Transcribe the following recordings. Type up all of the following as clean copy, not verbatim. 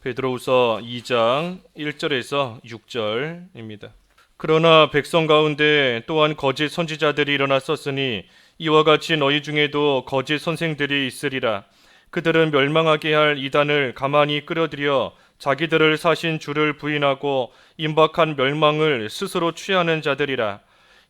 베드로후서 2장 1절에서 6절입니다. 그러나 백성 가운데 또한 거짓 선지자들이 일어났었으니 이와 같이 너희 중에도 거짓 선생들이 있으리라. 그들은 멸망하게 할 이단을 가만히 끌어들여 자기들을 사신 주를 부인하고 임박한 멸망을 스스로 취하는 자들이라.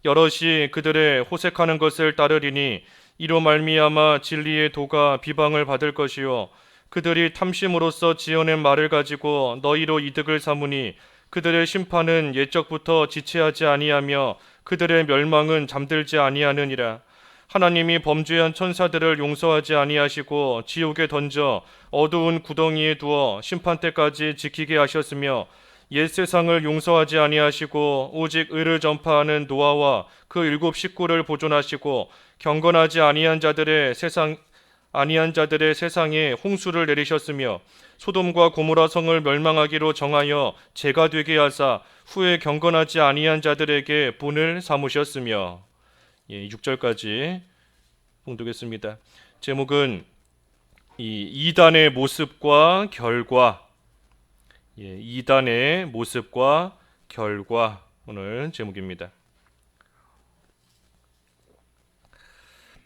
여럿이 그들의 호색하는 것을 따르리니 이로 말미암아 진리의 도가 비방을 받을 것이요 그들이 탐심으로써 지어낸 말을 가지고 너희로 이득을 삼으니 그들의 심판은 옛적부터 지체하지 아니하며 그들의 멸망은 잠들지 아니하느니라. 하나님이 범죄한 천사들을 용서하지 아니하시고 지옥에 던져 어두운 구덩이에 두어 심판 때까지 지키게 하셨으며 옛 세상을 용서하지 아니하시고 오직 의를 전파하는 노아와 그 7 식구를 보존하시고 경건하지 아니한 자들의 세상에 홍수를 내리셨으며 소돔과 고모라 성을 멸망하기로 정하여 재가 되게 하사 후에 경건하지 아니한 자들에게 본을 삼으셨으며. 6절까지 봉독했습니다. 제목은 이단의 모습과 결과. 이단의 모습과 결과, 오늘 제목입니다.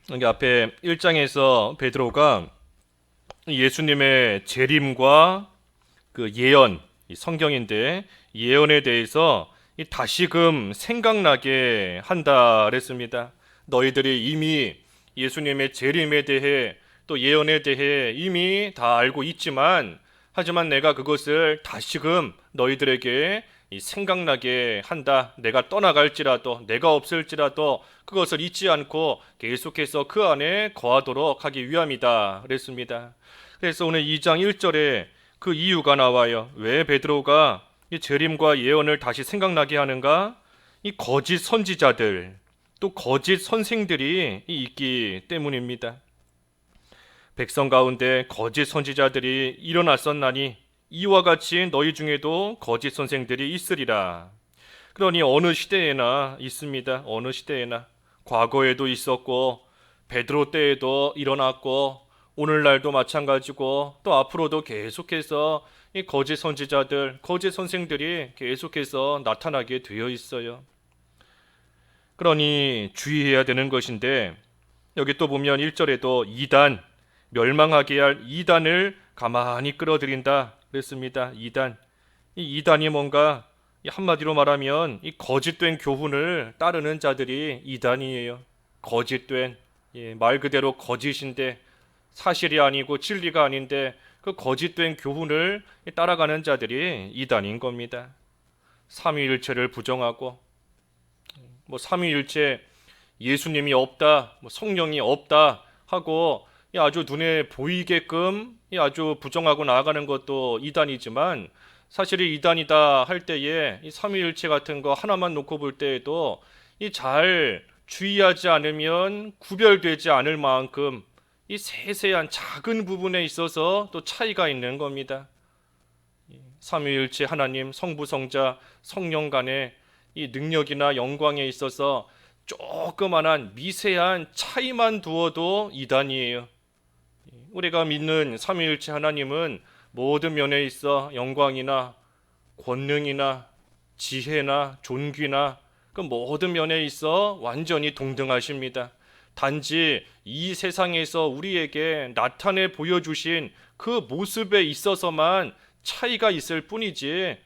여기 앞에 1장에서 베드로가 예수님의 재림과 그 예언, 성경인데 예언에 대해서 다시금 생각나게 한다 그랬습니다. 너희들이 이미 예수님의 재림에 대해 또 예언에 대해 이미 다 알고 있지만 하지만 내가 그것을 다시금 너희들에게 생각나게 한다. 내가 떠나갈지라도 내가 없을지라도 그것을 잊지 않고 계속해서 그 안에 거하도록 하기 위함이다 그랬습니다. 그래서 오늘 2장 1절에 그 이유가 나와요. 왜 베드로가 이 재림과 예언을 다시 생각나게 하는가? 이 거짓 선지자들 또 거짓 선생들이 있기 때문입니다. 백성 가운데 거짓 선지자들이 일어났었나니 이와 같이 너희 중에도 거짓 선생들이 있으리라. 그러니 어느 시대에나 있습니다. 어느 시대에나 과거에도 있었고 베드로 때에도 일어났고 오늘날도 마찬가지고 또 앞으로도 계속해서 이 거짓 선지자들, 거짓 선생들이 계속해서 나타나게 되어 있어요. 그러니 주의해야 되는 것인데 여기 또 보면 1절에도 이단, 멸망하게 할 이단을 가만히 끌어들인다 그랬습니다. 이단. 이 이단이 뭔가 한마디로 말하면 이 거짓된 교훈을 따르는 자들이 이단이에요. 거짓된, 말 그대로 거짓인데 사실이 아니고 진리가 아닌데 그 거짓된 교훈을 따라가는 자들이 이단인 겁니다. 삼위일체를 부정하고 삼위일체 예수님이 없다, 성령이 없다 하고 아주 눈에 보이게끔 아주 부정하고 나아가는 것도 이단이지만 사실이 이단이다 할 때에 이 삼위일체 같은 거 하나만 놓고 볼 때에도 잘 주의하지 않으면 구별되지 않을 만큼 이 세세한 작은 부분에 있어서 또 차이가 있는 겁니다. 삼위일체 하나님, 성부, 성자, 성령 간의 이 능력이나 영광에 있어서 조그만한 미세한 차이만 두어도 이단이에요. 우리가 믿는 삼위일체 하나님은 모든 면에 있어 영광이나 권능이나 지혜나 존귀나 그 모든 면에 있어 완전히 동등하십니다. 단지 이 세상에서 우리에게 나타내 보여주신 그 모습에 있어서만 차이가 있을 뿐이지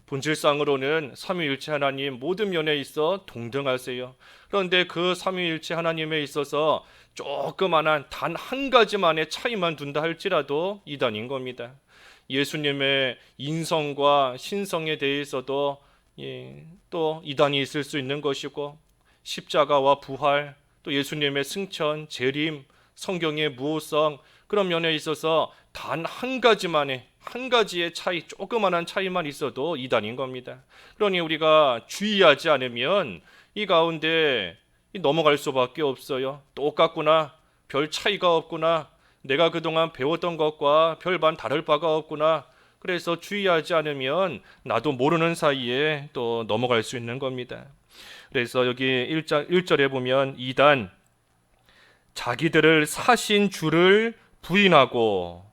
본질상으로는 삼위일체 하나님 모든 면에 있어 동등하세요. 그런데 그 삼위일체 하나님에 있어서 조그만한 단 한 가지만의 차이만 둔다 할지라도 이단인 겁니다. 예수님의 인성과 신성에 대해서도 또 이단이 있을 수 있는 것이고 십자가와 부활 또 예수님의 승천, 재림, 성경의 무호성 그런 면에 있어서 단 한 가지의 차이, 조그만한 차이만 있어도 이단인 겁니다. 그러니 우리가 주의하지 않으면 이 가운데 넘어갈 수밖에 없어요. 똑같구나, 별 차이가 없구나, 내가 그동안 배웠던 것과 별반 다를 바가 없구나. 그래서 주의하지 않으면 나도 모르는 사이에 또 넘어갈 수 있는 겁니다. 그래서 여기 1절에 보면 이단, 자기들을 사신 주를 부인하고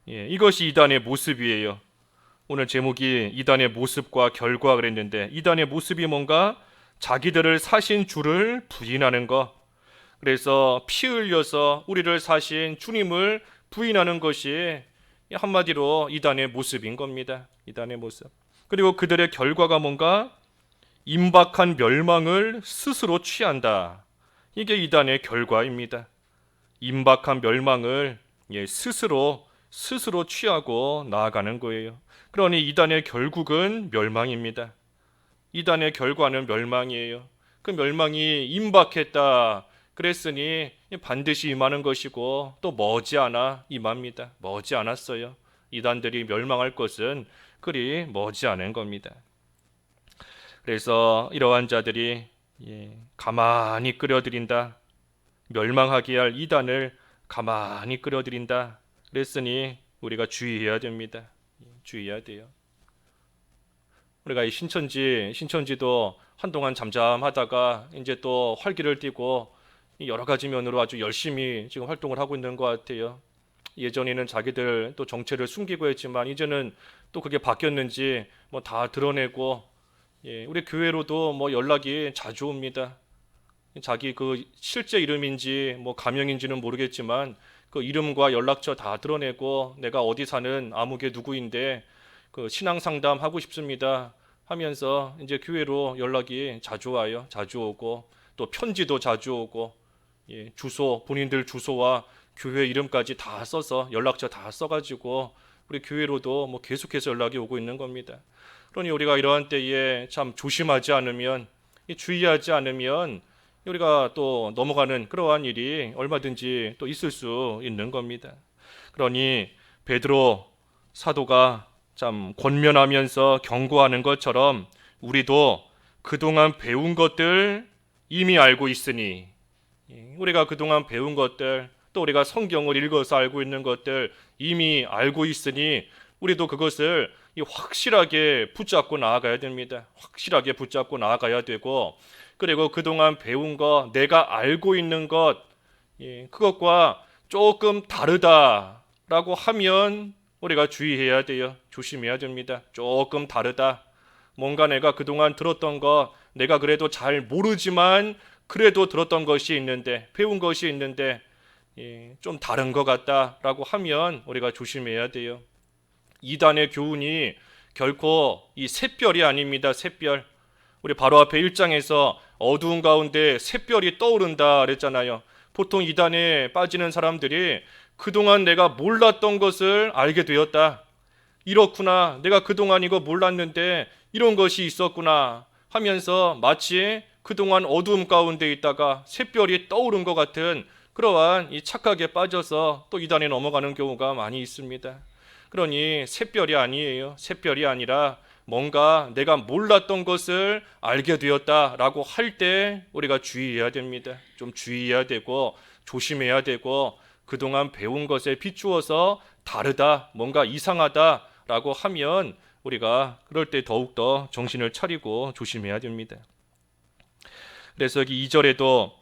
예, 이것이 이단의 모습이에요. 오늘 제목이 이단의 모습과 결과 그랬는데, 이단의 모습이 뭔가 자기들을 사신 주를 부인하는 것. 그래서 피 흘려서 우리를 사신 주님을 부인하는 것이 한마디로 이단의 모습인 겁니다. 이단의 모습. 그리고 그들의 결과가 뭔가 임박한 멸망을 스스로 취한다. 이게 이단의 결과입니다. 임박한 멸망을 스스로 취하고 나아가는 거예요. 그러니 이단의 결국은 멸망입니다. 이단의 결과는 멸망이에요. 그 멸망이 임박했다 그랬으니 반드시 임하는 것이고 또 머지않아 임합니다. 머지않았어요. 이단들이 멸망할 것은 그리 머지않은 겁니다. 그래서 이러한 자들이 가만히 끌어들인다. 멸망하게 할 이단을 가만히 끌어들인다. 그랬으니 우리가 주의해야 됩니다. 주의해야 돼요. 우리가 이 신천지도 한동안 잠잠하다가 이제 또 활기를 띠고 여러 가지 면으로 아주 열심히 지금 활동을 하고 있는 것 같아요. 예전에는 자기들 또 정체를 숨기고 했지만 이제는 또 그게 바뀌었는지 뭐 다 드러내고, 우리 교회로도 뭐 연락이 자주 옵니다. 자기 그 실제 이름인지 뭐 가명인지는 모르겠지만 그 이름과 연락처 다 드러내고 내가 어디 사는 아무개 누구인데 그 신앙 상담 하고 싶습니다 하면서 이제 교회로 연락이 자주 와요. 자주 오고 또 편지도 자주 오고, 주소, 본인들 주소와 교회 이름까지 다 써서 연락처 다 써가지고 우리 교회로도 뭐 계속해서 연락이 오고 있는 겁니다. 그러니 우리가 이러한 때에 참 조심하지 않으면, 주의하지 않으면 우리가 또 넘어가는 그러한 일이 얼마든지 또 있을 수 있는 겁니다. 그러니 베드로 사도가 참 권면하면서 경고하는 것처럼 우리도 그동안 배운 것들 이미 알고 있으니, 우리가 그동안 배운 것들 또 우리가 성경을 읽어서 알고 있는 것들 이미 알고 있으니 우리도 그것을 확실하게 붙잡고 나아가야 됩니다. 확실하게 붙잡고 나아가야 되고, 그리고 그동안 배운 것, 내가 알고 있는 것, 그것과 조금 다르다라고 하면 우리가 주의해야 돼요. 조심해야 됩니다. 조금 다르다. 뭔가 내가 그동안 들었던 것, 내가 그래도 잘 모르지만 그래도 들었던 것이 있는데, 배운 것이 있는데 좀 다른 것 같다라고 하면 우리가 조심해야 돼요. 이단의 교훈이 결코 이 샛별이 아닙니다. 샛별. 우리 바로 앞에 1장에서 어두운 가운데 샛별이 떠오른다 그랬잖아요. 보통 이단에 빠지는 사람들이 그동안 내가 몰랐던 것을 알게 되었다. 이렇구나. 내가 그동안 이거 몰랐는데 이런 것이 있었구나 하면서 마치 그동안 어두움 가운데 있다가 샛별이 떠오른 것 같은 그러한 이 착각에 빠져서 또 이단에 넘어가는 경우가 많이 있습니다. 그러니 샛별이 아니에요. 샛별이 아니라 뭔가 내가 몰랐던 것을 알게 되었다라고 할 때 우리가 주의해야 됩니다. 좀 주의해야 되고 조심해야 되고, 그동안 배운 것에 비추어서 다르다, 뭔가 이상하다라고 하면 우리가 그럴 때 더욱더 정신을 차리고 조심해야 됩니다. 그래서 여기 2절에도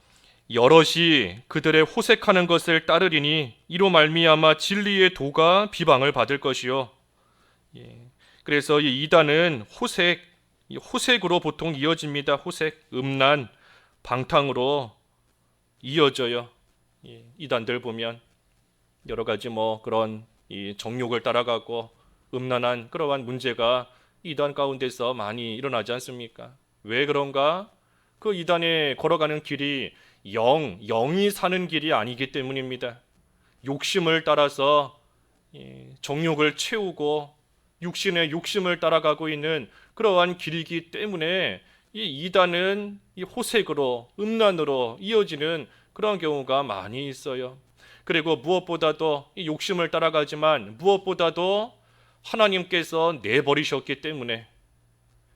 여럿이 그들의 호색하는 것을 따르리니 이로 말미암아 진리의 도가 비방을 받을 것이요. 그래서 이 이단은 호색으로 보통 이어집니다. 호색, 음란, 방탕으로 이어져요. 이단들 보면 여러 가지 뭐 그런 이 정욕을 따라가고 음란한 그러한 문제가 이단 가운데서 많이 일어나지 않습니까? 왜 그런가? 그 이단에 걸어가는 길이 영이 사는 길이 아니기 때문입니다. 욕심을 따라서 정욕을 채우고 육신의 욕심을 따라가고 있는 그러한 길이기 때문에 이 이단은 이 호색으로 음란으로 이어지는 그런 경우가 많이 있어요. 그리고 무엇보다도 이 욕심을 따라가지만 무엇보다도 하나님께서 내버리셨기 때문에,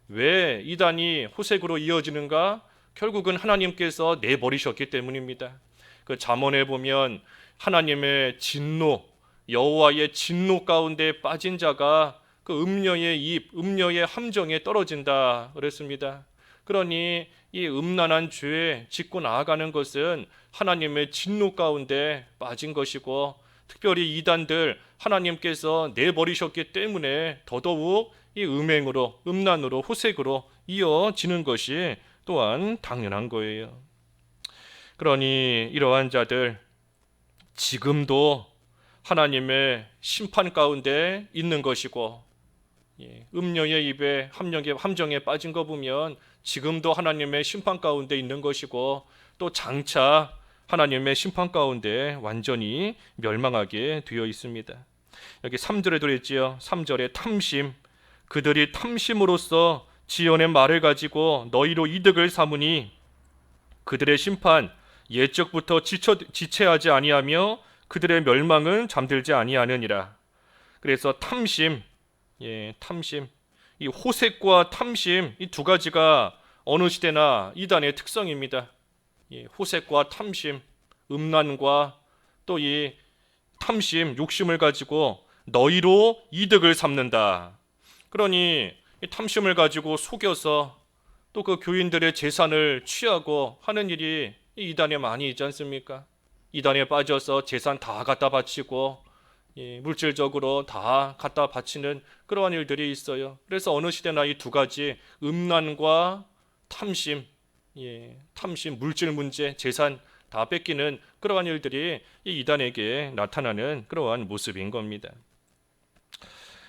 왜 이단이 호색으로 이어지는가? 결국은 하나님께서 내버리셨기 때문입니다. 그 잠언에 보면 하나님의 진노, 여호와의 진노 가운데 빠진 자가 그 음녀의 함정에 떨어진다 그랬습니다. 그러니 이 음란한 죄에 짓고 나아가는 것은 하나님의 진노 가운데 빠진 것이고, 특별히 이단들 하나님께서 내버리셨기 때문에 더더욱 이 음행으로, 음란으로, 호색으로 이어지는 것이 또한 당연한 거예요. 그러니 이러한 자들 지금도 하나님의 심판 가운데 있는 것이고, 음녀의 입에 함정에 빠진 거 보면 지금도 하나님의 심판 가운데 있는 것이고, 또 장차 하나님의 심판 가운데 완전히 멸망하게 되어 있습니다. 여기 3절에도 했지요. 3절에 탐심, 그들이 탐심으로써 지어낸 말을 가지고 너희로 이득을 삼으니 그들의 심판 옛적부터 지체하지 아니하며 그들의 멸망은 잠들지 아니하느니라. 그래서 탐심, 탐심, 이 호색과 탐심, 이 두 가지가 어느 시대나 이단의 특성입니다. 호색과 탐심, 음란과 또 이 탐심, 욕심을 가지고 너희로 이득을 삼는다. 그러니 이 탐심을 가지고 속여서 또 그 교인들의 재산을 취하고 하는 일이 이 이단에 많이 있지 않습니까? 이단에 빠져서 재산 다 갖다 바치고 물질적으로 다 갖다 바치는 그러한 일들이 있어요. 그래서 어느 시대나 이 두 가지 음란과 탐심, 탐심, 물질 문제, 재산 다 뺏기는 그러한 일들이 이 이단에게 나타나는 그러한 모습인 겁니다.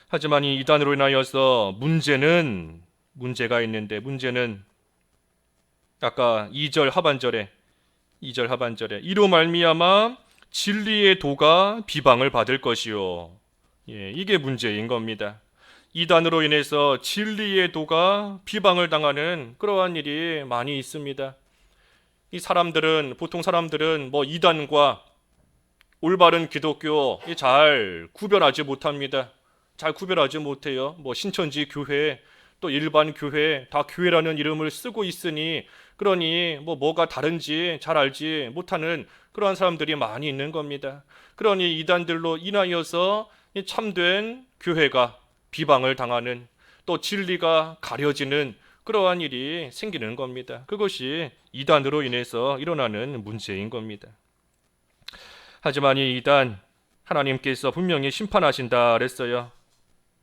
하지만 이 이단으로 인하여서 문제가 있는데, 문제는 아까 2절 하반절에 이로 말미암아 진리의 도가 비방을 받을 것이요. 이게 문제인 겁니다. 이단으로 인해서 진리의 도가 비방을 당하는 그러한 일이 많이 있습니다. 보통 사람들은 이단과 올바른 기독교 잘 구별하지 못합니다. 잘 구별하지 못해요. 신천지 교회, 또 일반 교회, 다 교회라는 이름을 쓰고 있으니 그러니 뭐가 다른지 잘 알지 못하는 그러한 사람들이 많이 있는 겁니다. 그러니 이단들로 인하여서 참된 교회가 비방을 당하는, 또 진리가 가려지는 그러한 일이 생기는 겁니다. 그것이 이단으로 인해서 일어나는 문제인 겁니다. 하지만 이 이단, 하나님께서 분명히 심판하신다 그랬어요.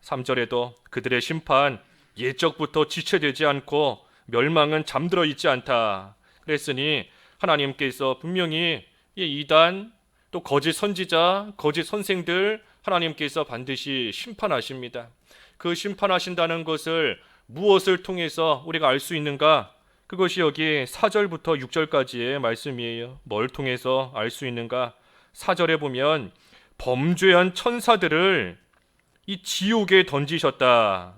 3절에도 그들의 심판 옛적부터 지체되지 않고 멸망은 잠들어 있지 않다 그랬으니 하나님께서 분명히 이 이단, 또 거짓 선지자, 거짓 선생들 하나님께서 반드시 심판하십니다. 그 심판하신다는 것을 무엇을 통해서 우리가 알 수 있는가? 그것이 여기 4절부터 6절까지의 말씀이에요. 뭘 통해서 알 수 있는가? 4절에 보면 범죄한 천사들을 이 지옥에 던지셨다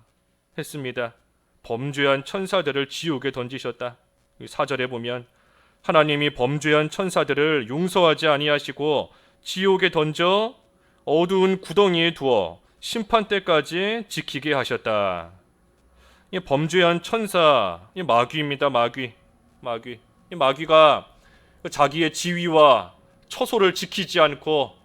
했습니다. 범죄한 천사들을 지옥에 던지셨다. 4절에 보면 하나님이 범죄한 천사들을 용서하지 아니하시고 지옥에 던져 어두운 구덩이에 두어 심판 때까지 지키게 하셨다. 이 범죄한 천사, 이 마귀입니다. 마귀. 이 마귀가 자기의 지위와 처소를 지키지 않고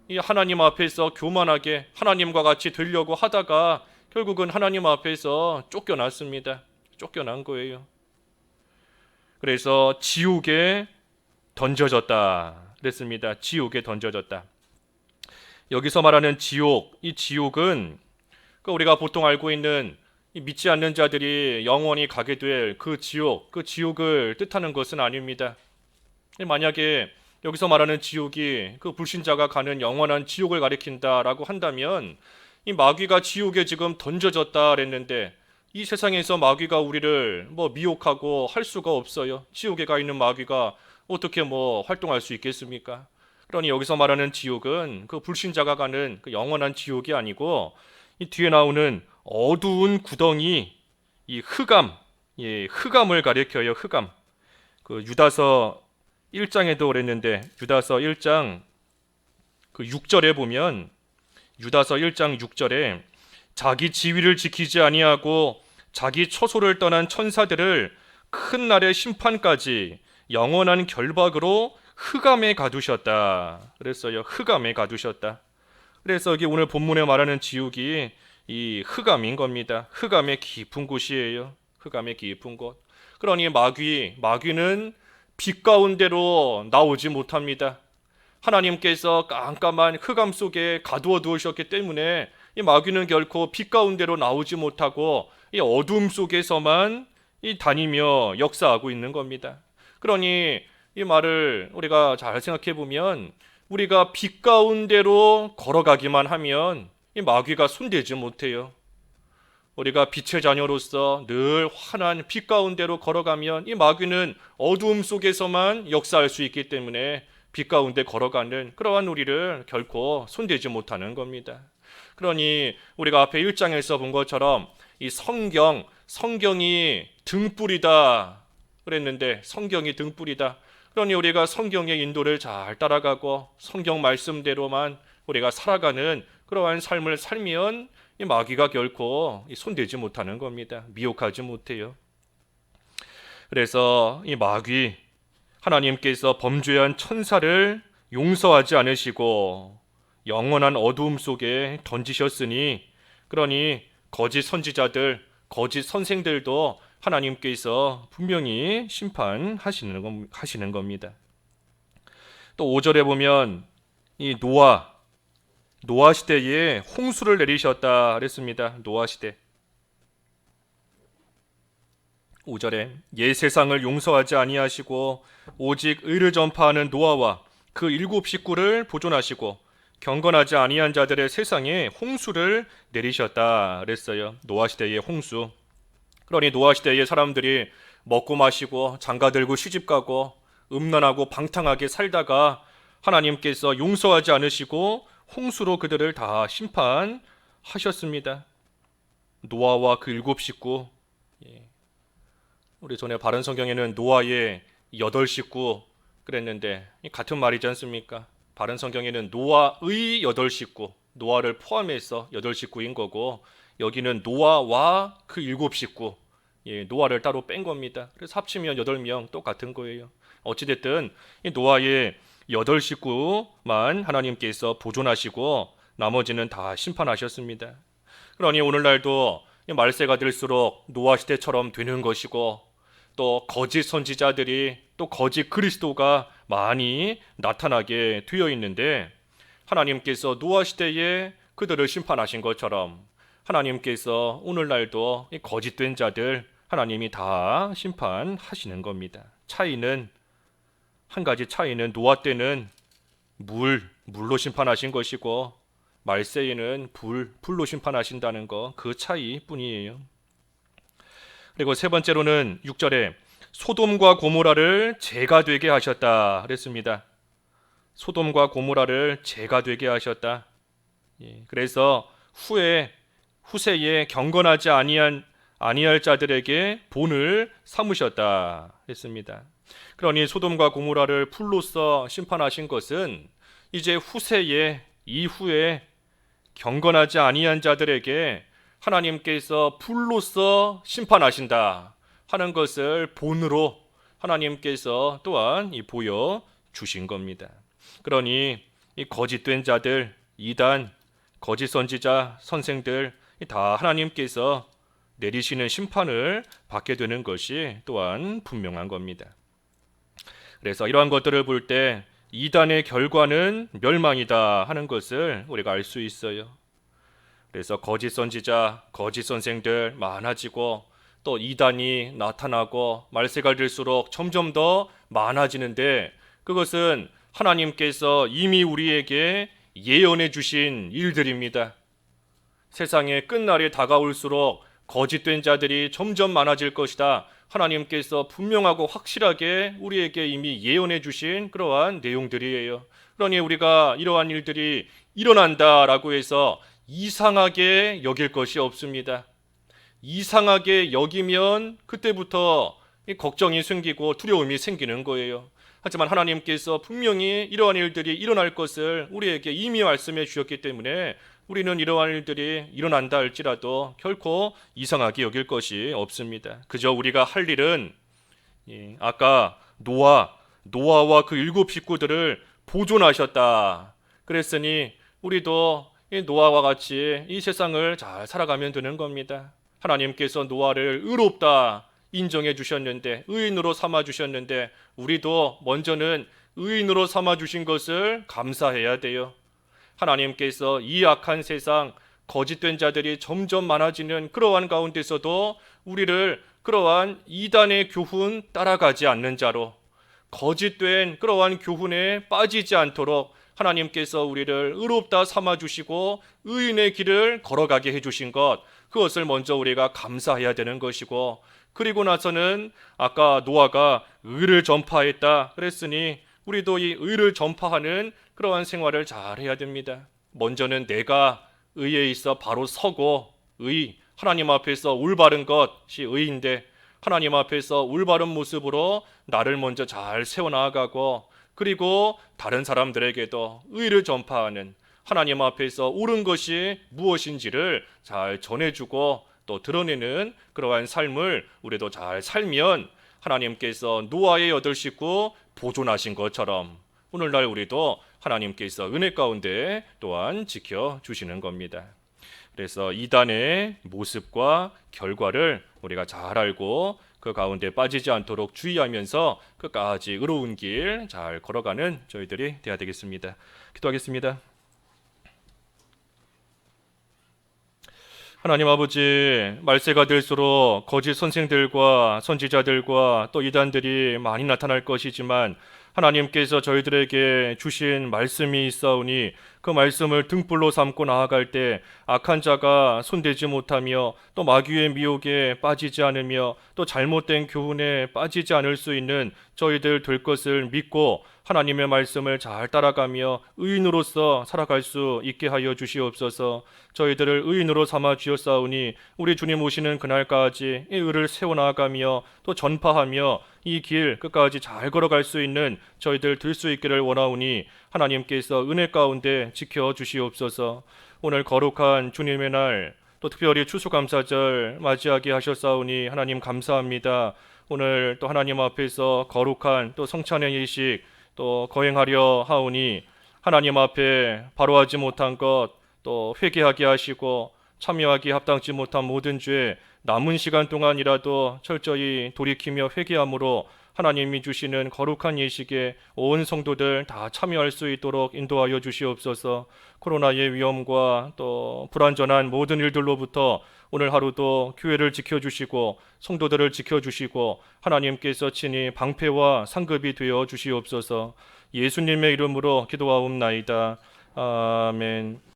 이 하나님 앞에서 교만하게 하나님과 같이 되려고 하다가 결국은 하나님 앞에서 쫓겨났습니다. 쫓겨난 거예요. 그래서 지옥에 던져졌다 그랬습니다. 지옥에 던져졌다. 여기서 말하는 지옥, 이 지옥은 우리가 보통 알고 있는 믿지 않는 자들이 영원히 가게 될 그 지옥을 뜻하는 것은 아닙니다. 만약에 여기서 말하는 지옥이 그 불신자가 가는 영원한 지옥을 가리킨다라고 한다면 이 마귀가 지옥에 지금 던져졌다 그랬는데 이 세상에서 마귀가 우리를 미혹하고 할 수가 없어요. 지옥에 가 있는 마귀가 어떻게 활동할 수 있겠습니까? 그러니 여기서 말하는 지옥은 그 불신자가 가는 그 영원한 지옥이 아니고 이 뒤에 나오는 어두운 구덩이, 이 흑암을 가리켜요. 흑암. 그 유다서 1장에도 그랬는데 유다서 1장 그 6절에 보면 유다서 1장 6절에 자기 지위를 지키지 아니하고 자기 처소를 떠난 천사들을 큰 날의 심판까지 영원한 결박으로 흑암에 가두셨다 그랬어요. 흑암에 가두셨다. 그래서 여기 오늘 본문에 말하는 지옥이 이 흑암인 겁니다. 흑암의 깊은 곳이에요. 흑암의 깊은 곳. 그러니 마귀는 빛 가운데로 나오지 못합니다. 하나님께서 깜깜한 흑암 속에 가두어 두셨기 때문에 이 마귀는 결코 빛 가운데로 나오지 못하고 이 어둠 속에서만 이 다니며 역사하고 있는 겁니다. 그러니 이 말을 우리가 잘 생각해 보면 우리가 빛 가운데로 걸어가기만 하면 이 마귀가 손대지 못해요. 우리가 빛의 자녀로서 늘 환한 빛 가운데로 걸어가면 이 마귀는 어두움 속에서만 역사할 수 있기 때문에 빛 가운데 걸어가는 그러한 우리를 결코 손대지 못하는 겁니다. 그러니 우리가 앞에 1장에서 본 것처럼 이 성경이 등불이다 그랬는데 성경이 등불이다. 그러니 우리가 성경의 인도를 잘 따라가고 성경 말씀대로만 우리가 살아가는 그러한 삶을 살면 이 마귀가 결코 손대지 못하는 겁니다. 미혹하지 못해요. 그래서 이 마귀 하나님께서 범죄한 천사를 용서하지 않으시고 영원한 어두움 속에 던지셨으니 그러니 거짓 선지자들, 거짓 선생들도 하나님께서 분명히 심판하시는 겁니다. 또 5절에 보면 이 노아 시대에 홍수를 내리셨다 그랬습니다. 노아 시대. 5절에 옛 세상을 용서하지 아니하시고 오직 의를 전파하는 노아와 그 7 식구를 보존하시고 경건하지 아니한 자들의 세상에 홍수를 내리셨다 그랬어요. 노아 시대의 홍수. 그러니 노아 시대의 사람들이 먹고 마시고 장가들고 시집가고 음란하고 방탕하게 살다가 하나님께서 용서하지 않으시고 홍수로 그들을 다 심판하셨습니다. 노아와 그 7 식구. 우리 전에 바른 성경에는 노아의 8 식구 그랬는데 같은 말이지 않습니까? 바른 성경에는 노아의 8 식구, 노아를 포함해서 8 식구인 거고 여기는 노아와 그 7 식구, 노아를 따로 뺀 겁니다. 그래서 합치면 8명 똑같은 거예요. 어찌됐든 이 노아의 8 식구만 하나님께서 보존하시고 나머지는 다 심판하셨습니다. 그러니 오늘날도 말세가 될수록 노아 시대처럼 되는 것이고 또 거짓 선지자들이 또 거짓 그리스도가 많이 나타나게 되어 있는데 하나님께서 노아 시대에 그들을 심판하신 것처럼 하나님께서 오늘날도 이 거짓된 자들 하나님이 다 심판하시는 겁니다. 한 가지 차이는 노아 때는 물로 심판하신 것이고 말세에는 불로 심판하신다는 거, 그 차이뿐이에요. 그리고 세 번째로는 6절에 소돔과 고모라를 죄가 되게 하셨다 그랬습니다. 소돔과 고모라를 죄가 되게 하셨다. 그래서 후세에 경건하지 아니할 자들에게 본을 삼으셨다 했습니다. 그러니 소돔과 고모라를 불로써 심판하신 것은 이제 이후에 경건하지 아니한 자들에게 하나님께서 불로써 심판하신다 하는 것을 본으로 하나님께서 또한 보여주신 겁니다. 그러니 이 거짓된 자들, 이단, 거짓 선지자, 선생들 다 하나님께서 내리시는 심판을 받게 되는 것이 또한 분명한 겁니다. 그래서 이러한 것들을 볼 때 이단의 결과는 멸망이다 하는 것을 우리가 알 수 있어요. 그래서 거짓 선지자, 거짓 선생들 많아지고 또 이단이 나타나고 말세가 될수록 점점 더 많아지는데 그것은 하나님께서 이미 우리에게 예언해 주신 일들입니다. 세상의 끝날이 다가올수록 거짓된 자들이 점점 많아질 것이다. 하나님께서 분명하고 확실하게 우리에게 이미 예언해 주신 그러한 내용들이에요. 그러니 우리가 이러한 일들이 일어난다라고 해서 이상하게 여길 것이 없습니다. 이상하게 여기면 그때부터 걱정이 생기고 두려움이 생기는 거예요. 하지만 하나님께서 분명히 이러한 일들이 일어날 것을 우리에게 이미 말씀해 주셨기 때문에 우리는 이러한 일들이 일어난다 할지라도 결코 이상하게 여길 것이 없습니다. 그저 우리가 할 일은 아까 노아와 그 7 식구들을 보존하셨다 그랬으니 우리도 이 노아와 같이 이 세상을 잘 살아가면 되는 겁니다. 하나님께서 노아를 의롭다 인정해 주셨는데 의인으로 삼아 주셨는데 우리도 먼저는 의인으로 삼아 주신 것을 감사해야 돼요. 하나님께서 이 악한 세상, 거짓된 자들이 점점 많아지는 그러한 가운데서도 우리를 그러한 이단의 교훈 따라가지 않는 자로, 거짓된 그러한 교훈에 빠지지 않도록 하나님께서 우리를 의롭다 삼아 주시고 의인의 길을 걸어가게 해 주신 것, 그것을 먼저 우리가 감사해야 되는 것이고, 그리고 나서는 아까 노아가 의를 전파했다 그랬으니 우리도 이 의를 전파하는 그러한 생활을 잘 해야 됩니다. 먼저는 내가 의에 있어 바로 서고, 하나님 앞에서 올바른 것이 의인데, 하나님 앞에서 올바른 모습으로 나를 먼저 잘 세워나가고, 그리고 다른 사람들에게도 의를 전파하는, 하나님 앞에서 옳은 것이 무엇인지를 잘 전해주고 또 드러내는 그러한 삶을 우리도 잘 살면 하나님께서 노아의 8식구 보존하신 것처럼 오늘날 우리도 하나님께서 은혜 가운데 또한 지켜주시는 겁니다. 그래서 이단의 모습과 결과를 우리가 잘 알고 그 가운데 빠지지 않도록 주의하면서 끝까지 의로운 길 잘 걸어가는 저희들이 되어야 되겠습니다. 기도하겠습니다. 하나님 아버지, 말세가 될수록 거짓 선생들과 선지자들과 또 이단들이 많이 나타날 것이지만 하나님께서 저희들에게 주신 말씀이 있사오니 그 말씀을 등불로 삼고 나아갈 때 악한 자가 손대지 못하며 또 마귀의 미혹에 빠지지 않으며 또 잘못된 교훈에 빠지지 않을 수 있는 저희들 될 것을 믿고 하나님의 말씀을 잘 따라가며 의인으로서 살아갈 수 있게 하여 주시옵소서. 저희들을 의인으로 삼아 주었사오니 우리 주님 오시는 그날까지 이 의를 세워나가며 또 전파하며 이 길 끝까지 잘 걸어갈 수 있는 저희들 될 수 있기를 원하오니 하나님께서 은혜 가운데 지켜 주시옵소서. 오늘 거룩한 주님의 날, 또 특별히 추수감사절 맞이하게 하셨사오니 하나님 감사합니다. 오늘 또 하나님 앞에서 거룩한 또 성찬의 예식 또 거행하려 하오니 하나님 앞에 바로하지 못한 것 또 회개하게 하시고 참여하기 합당치 못한 모든 죄 남은 시간 동안이라도 철저히 돌이키며 회개함으로 하나님이 주시는 거룩한 예식에 온 성도들 다 참여할 수 있도록 인도하여 주시옵소서. 코로나의 위험과 또 불완전한 모든 일들로부터 오늘 하루도 교회를 지켜주시고 성도들을 지켜주시고 하나님께서 친히 방패와 상급이 되어 주시옵소서. 예수님의 이름으로 기도하옵나이다. 아멘.